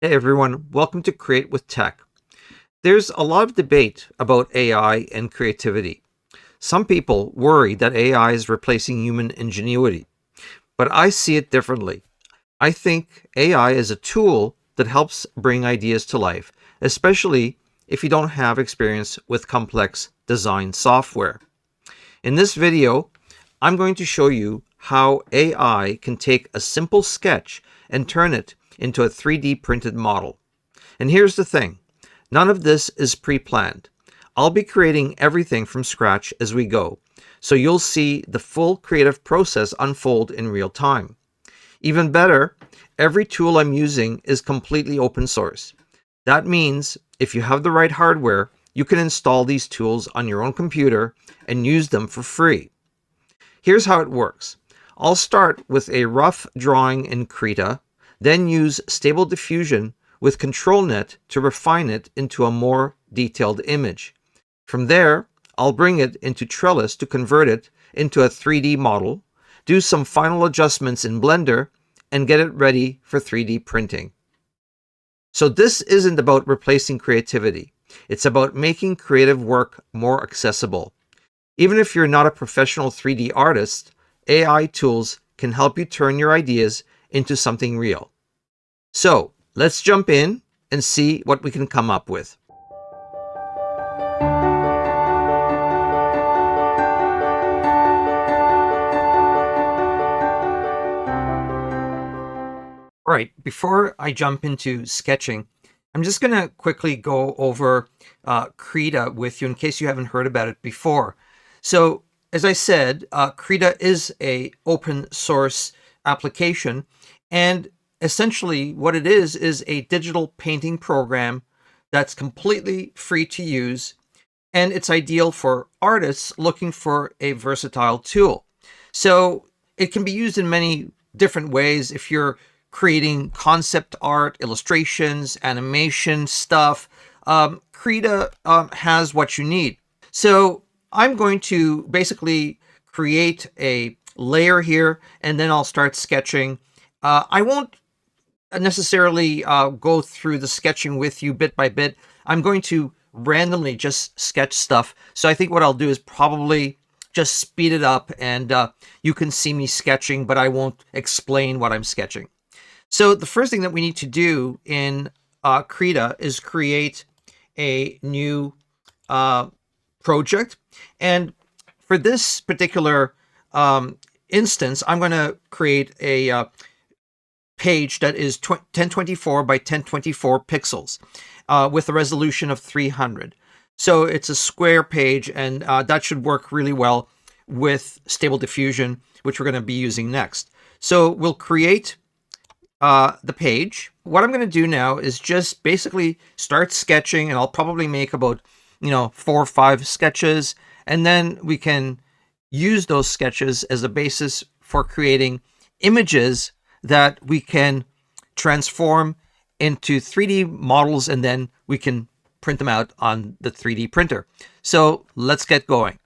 Hey everyone, welcome to Create with Tech. There's a lot of debate about AI and creativity. Some people worry that AI is replacing human ingenuity, but I see it differently. I think AI is a tool that helps bring ideas to life, especially if you don't have experience with complex design software. In this video, I'm going to show you how AI can take a simple sketch and turn it into a 3D printed model. And here's the thing, none of this is pre-planned. I'll be creating everything from scratch as we go, so you'll see the full creative process unfold in real time. Even better, every tool I'm using is completely open source. That means if you have the right hardware, you can install these tools on your own computer and use them for free. Here's how it works. I'll start with a rough drawing in Krita, then use Stable Diffusion with ControlNet to refine it into a more detailed image. From there, I'll bring it into Trellis to convert it into a 3D model, do some final adjustments in Blender, and get it ready for 3D printing. So this isn't about replacing creativity. It's about making creative work more accessible. Even if you're not a professional 3D artist, AI tools can help you turn your ideas into something real. So let's jump in and see what we can come up with. All right, before I jump into sketching, I'm just going to quickly go over Krita with you in case you haven't heard about it before. So as I said, Krita is an open source application, and essentially what it is a digital painting program that's completely free to use, and it's ideal for artists looking for a versatile tool. So it can be used in many different ways if you're creating concept art, illustrations, animation stuff. Krita has what you need. So I'm going to basically create a layer here, and then I'll start sketching. I won't necessarily go through the sketching with you bit by bit. I'm going to randomly just sketch stuff. So I think what I'll do is probably just speed it up, and you can see me sketching, but I won't explain what I'm sketching. So the first thing that we need to do in Krita is create a new project. And for this particular instance, I'm going to create a page that is 1024 by 1024 pixels with a resolution of 300. So it's a square page, and that should work really well with Stable Diffusion, which we're going to be using next. So we'll create the page. What I'm going to do now is just basically start sketching, and I'll probably make about 4 or 5 sketches, and then we can use those sketches as a basis for creating images that we can transform into 3D models, and then we can print them out on the 3D printer. So let's get going.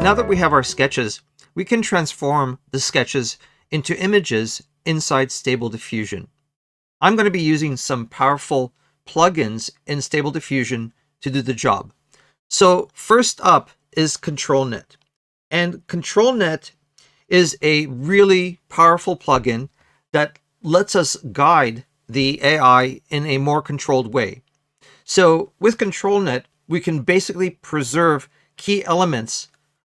Now that we have our sketches, we can transform the sketches into images inside Stable Diffusion. I'm going to be using some powerful plugins in Stable Diffusion to do the job. So first up is ControlNet. And ControlNet is a really powerful plugin that lets us guide the AI in a more controlled way. So with ControlNet, we can basically preserve key elements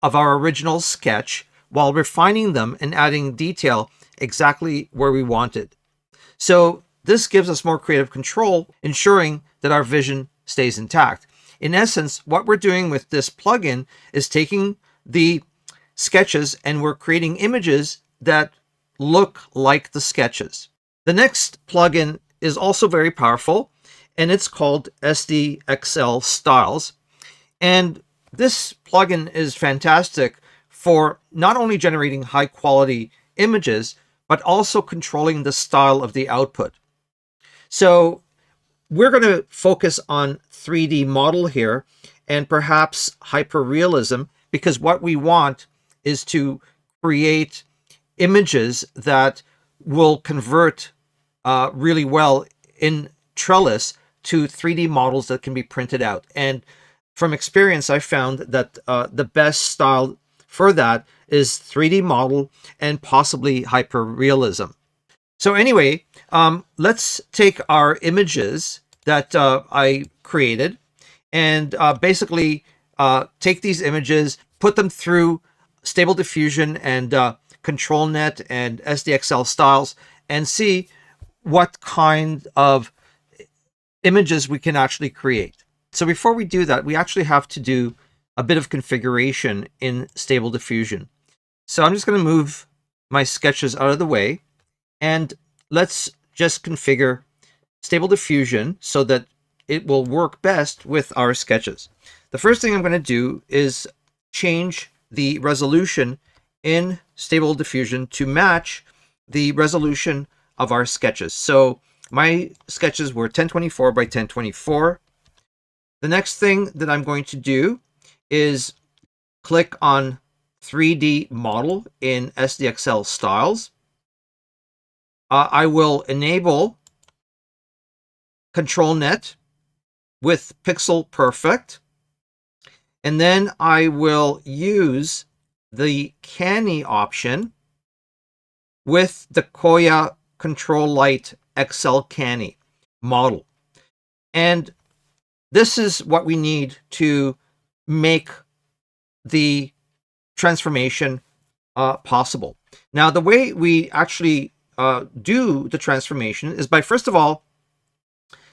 of our original sketch while refining them and adding detail exactly where we want it. So this gives us more creative control, ensuring that our vision stays intact. In essence, what we're doing with this plugin is taking the sketches and we're creating images that look like the sketches. The next plugin is also very powerful, and it's called SDXL Styles. And this plugin is fantastic for not only generating high quality images, but also controlling the style of the output. So we're going to focus on 3D model here and perhaps hyperrealism, because what we want is to create images that will convert really well in Trellis to 3D models that can be printed out. And from experience, I found that the best style for that is 3D model and possibly hyperrealism. So anyway, let's take our images that I created and basically take these images, put them through Stable Diffusion and ControlNet and SDXL Styles, and see what kind of images we can actually create. So before we do that, we actually have to do a bit of configuration in Stable Diffusion. So I'm just going to move my sketches out of the way, and let's just configure Stable Diffusion so that it will work best with our sketches. The first thing I'm going to do is change the resolution in Stable Diffusion to match the resolution of our sketches. So my sketches were 1024 by 1024. The next thing that I'm going to do is click on 3D model in SDXL Styles. I will enable ControlNet with Pixel Perfect, and then I will use the Canny option with the Koya Control Light XL Canny model. And this is what we need to make the transformation possible. Now, the way we actually do the transformation is by, first of all,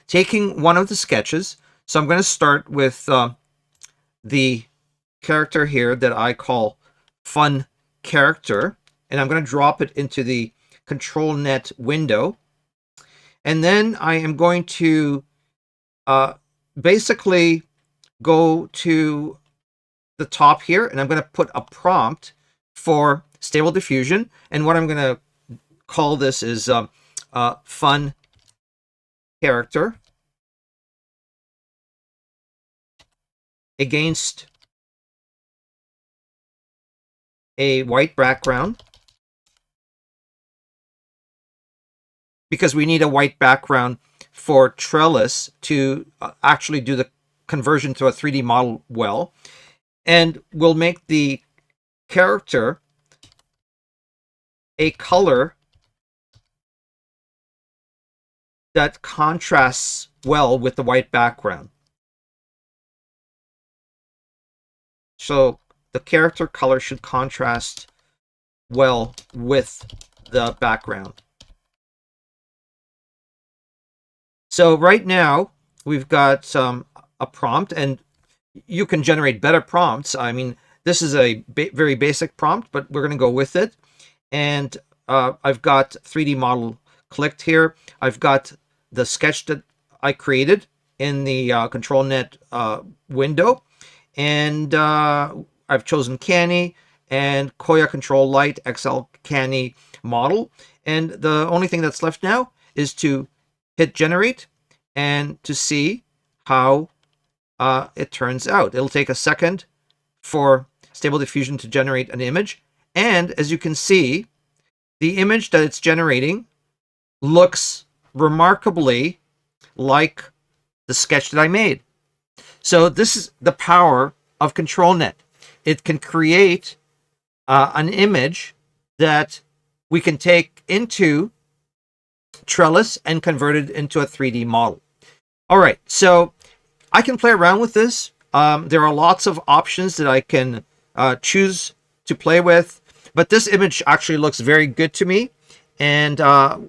taking one of the sketches. So I'm going to start with the character here that I call Fun Character, and I'm going to drop it into the ControlNet window. And then I am going to basically go to the top here, and I'm going to put a prompt for Stable Diffusion. And what I'm going to call this is Fun Character against a white background, because we need a white background for Trellis to actually do the conversion to a 3D model well. And we'll make the character a color that contrasts well with the white background. So the character color should contrast well with the background. So right now we've got a prompt, and you can generate better prompts. I mean, this is a very basic prompt, but we're going to go with it. And I've got 3D model clicked here. I've got the sketch that I created in the ControlNet window. And I've chosen Canny and Koya Control Light XL Canny model. And the only thing that's left now is to hit generate and to see how it turns out. It'll take a second for Stable Diffusion to generate an image. And as you can see, the image that it's generating looks remarkably like the sketch that I made. So this is the power of ControlNet. It can create an image that we can take into Trellis and convert it into a 3D model. All right, so I can play around with this. There are lots of options that I can choose to play with, but this image actually looks very good to me. And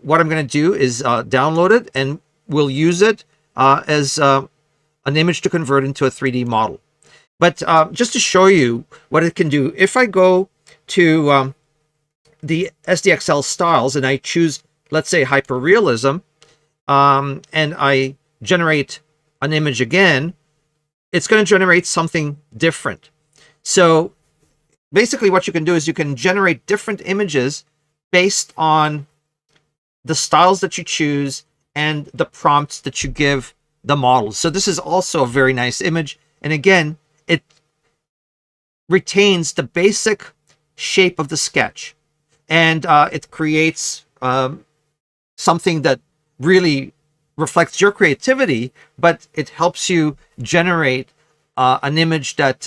what I'm going to do is download it, and we'll use it as an image to convert into a 3D model. But just to show you what it can do, if I go to the SDXL styles and I choose, let's say, hyperrealism, and I generate an image again, it's going to generate something different. So basically what you can do is you can generate different images based on the styles that you choose and the prompts that you give the models. So this is also a very nice image. And again, it retains the basic shape of the sketch, and it creates something that really reflects your creativity, but it helps you generate an image that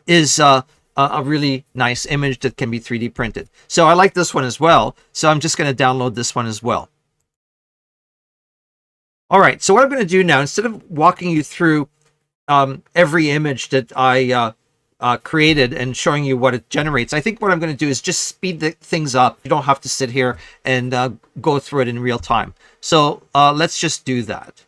is a really nice image that can be 3D printed. So I like this one as well. So I'm just going to download this one as well. All right, so what I'm going to do now, instead of walking you through every image that I created and showing you what it generates, I think what I'm going to do is just speed things up. You don't have to sit here and go through it in real time. So let's just do that.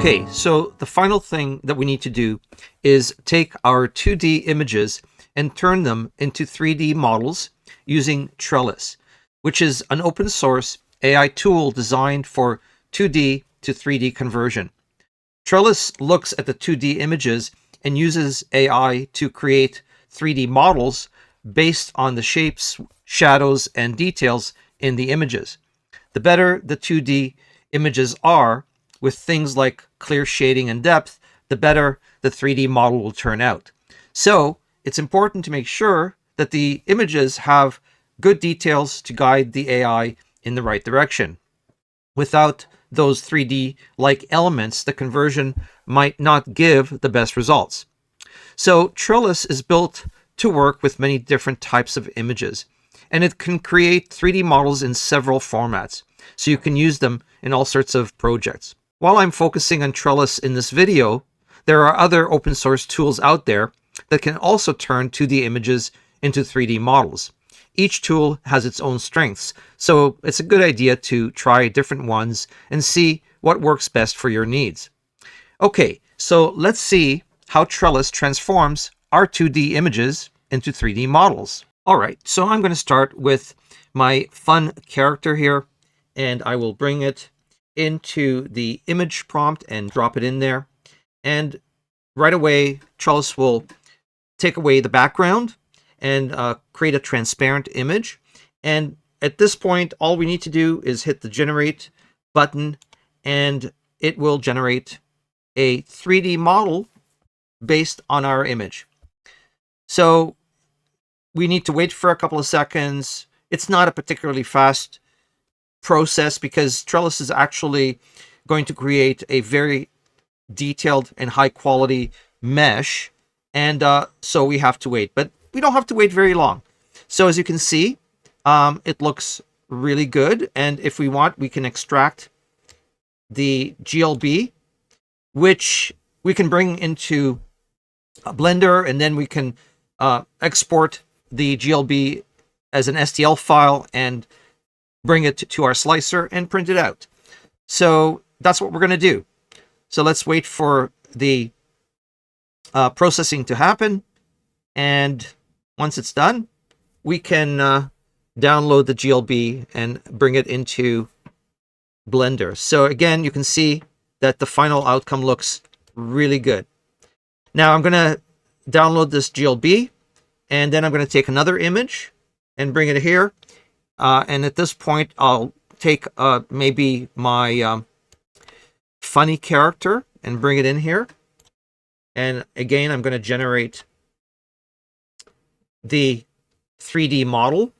Okay, so the final thing that we need to do is take our 2D images and turn them into 3D models using Trellis, which is an open source AI tool designed for 2D to 3D conversion. Trellis looks at the 2D images and uses AI to create 3D models based on the shapes, shadows, and details in the images. The better the 2D images are, with things like clear shading and depth, the better the 3D model will turn out. So it's important to make sure that the images have good details to guide the AI in the right direction. Without those 3D-like elements, the conversion might not give the best results. So Trellis is built to work with many different types of images, and it can create 3D models in several formats, so you can use them in all sorts of projects. While I'm focusing on Trellis in this video, there are other open source tools out there that can also turn 2D images into 3D models. each tool has its own strengths, so it's a good idea to try different ones and see what works best for your needs. Okay, so let's see how Trellis transforms our 2D images into 3D models. All right, so I'm going to start with my fun character here, and I will bring it into the image prompt and drop it in there. And right away, Trellis will take away the background and create a transparent image. And at this point, all we need to do is hit the generate button, and it will generate a 3D model based on our image. So we need to wait for a couple of seconds. It's not a particularly fast process because Trellis is actually going to create a very detailed and high quality mesh. And so we have to wait, but we don't have to wait very long. So as you can see, it looks really good. And if we want, we can extract the GLB, which we can bring into a Blender, and then we can export the GLB as an STL file and bring it to our slicer and print it out. So that's what we're going to do. So let's wait for the processing to happen. And once it's done, we can download the GLB and bring it into Blender. So again, you can see that the final outcome looks really good. Now I'm going to download this GLB, and then I'm going to take another image and bring it here. And at this point, I'll take maybe my funny character and bring it in here. And again, I'm going to generate the 3D model.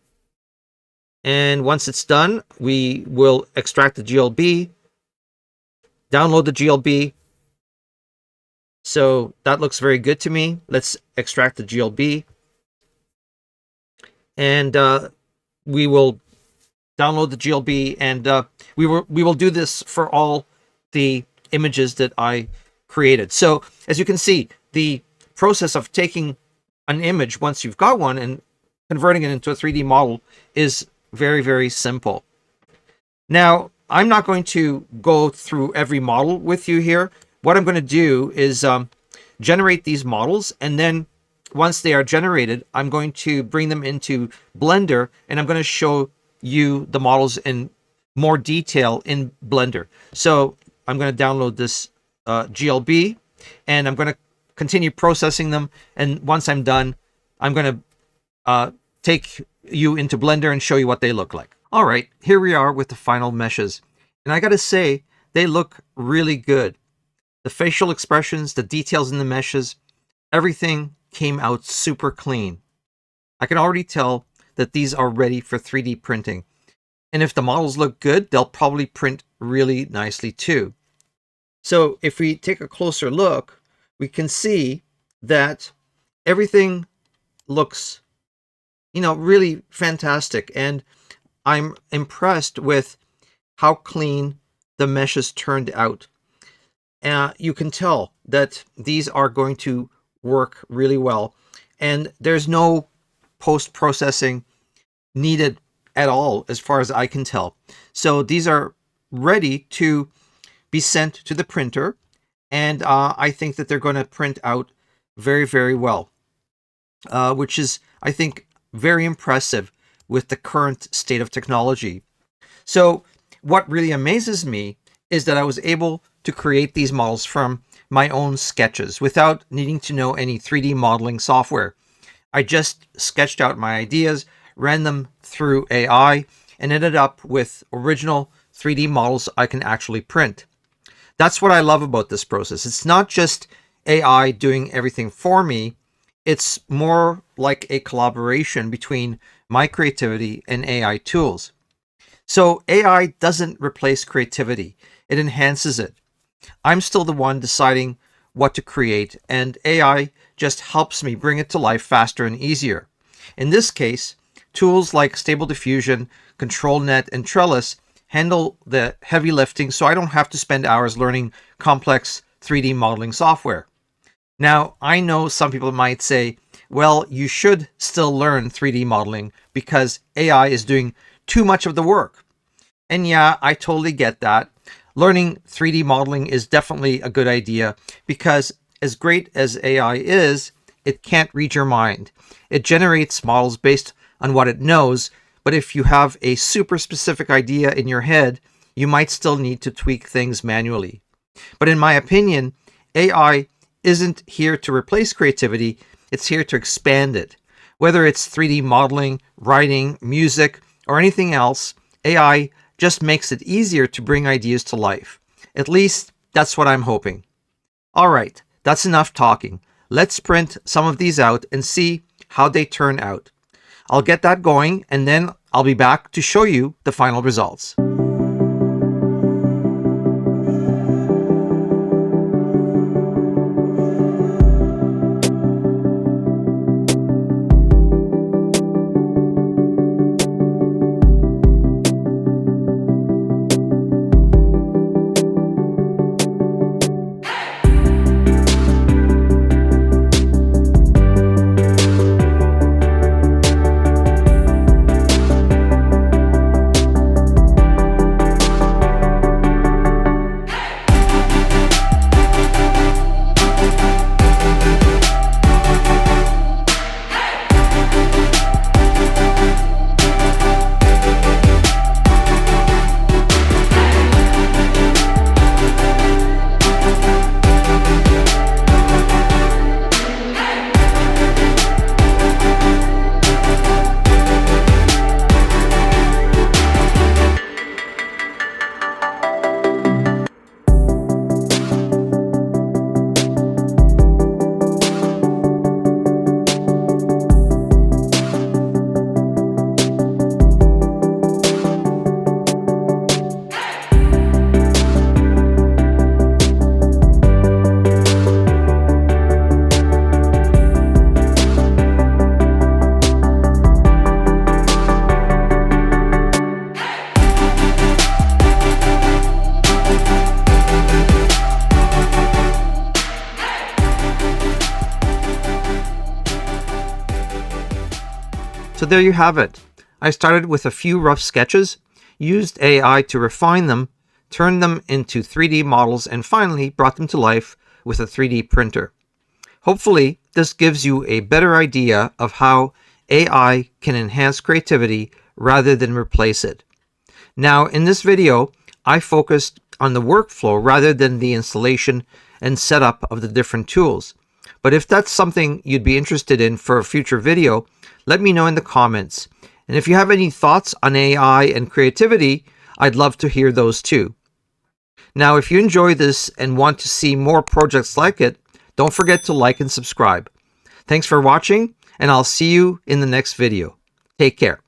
And once it's done, we will extract the GLB, download the GLB. So that looks very good to me. Let's extract the GLB. And we will download the GLB, and we will do this for all the images that I created. So as you can see, the process of taking an image once you've got one and converting it into a 3D model is very, very simple. Now, I'm not going to go through every model with you here. What I'm going to do is generate these models, and then once they are generated, I'm going to bring them into Blender, and I'm going to show you the models in more detail in Blender. So I'm going to download this GLB, and I'm going to continue processing them. And once I'm done, I'm going to take you into Blender and show you what they look like. All right, here we are with the final meshes. And I got to say, they look really good. The facial expressions, the details in the meshes, everything came out super clean. I can already tell that these are ready for 3D printing. And if the models look good, they'll probably print really nicely too. So if we take a closer look, we can see that everything looks, really fantastic. And I'm impressed with how clean the meshes turned out. You can tell that these are going to work really well. And there's no post-processing needed at all, as far as I can tell. So these are ready to be sent to the printer. And I think that they're going to print out very, very well, which is, I think, very impressive with the current state of technology. So what really amazes me is that I was able to create these models from my own sketches without needing to know any 3D modeling software. I just sketched out my ideas, ran them through AI, and ended up with original 3D models I can actually print. That's what I love about this process. It's not just AI doing everything for me. It's more like a collaboration between my creativity and AI tools. So AI doesn't replace creativity. It enhances it. I'm still the one deciding what to create, and AI just helps me bring it to life faster and easier. In this case, tools like Stable Diffusion, ControlNet, and Trellis handle the heavy lifting, so I don't have to spend hours learning complex 3D modeling software. Now, I know some people might say, well, you should still learn 3D modeling because AI is doing too much of the work. And yeah, I totally get that. Learning 3D modeling is definitely a good idea because as great as AI is, it can't read your mind. It generates models based on what it knows, but if you have a super specific idea in your head, you might still need to tweak things manually. But in my opinion, AI isn't here to replace creativity, it's here to expand it. Whether it's 3D modeling, writing, music, or anything else, AI just makes it easier to bring ideas to life. At least, that's what I'm hoping. All right, that's enough talking. Let's print some of these out and see how they turn out. I'll get that going, and then I'll be back to show you the final results. So there you have it. I started with a few rough sketches, used AI to refine them, turned them into 3D models, and finally brought them to life with a 3D printer. Hopefully, this gives you a better idea of how AI can enhance creativity rather than replace it. Now, in this video, I focused on the workflow rather than the installation and setup of the different tools. But if that's something you'd be interested in for a future video, let me know in the comments. And if you have any thoughts on AI and creativity, I'd love to hear those too. Now, if you enjoy this and want to see more projects like it, don't forget to like and subscribe. Thanks for watching, and I'll see you in the next video. Take care.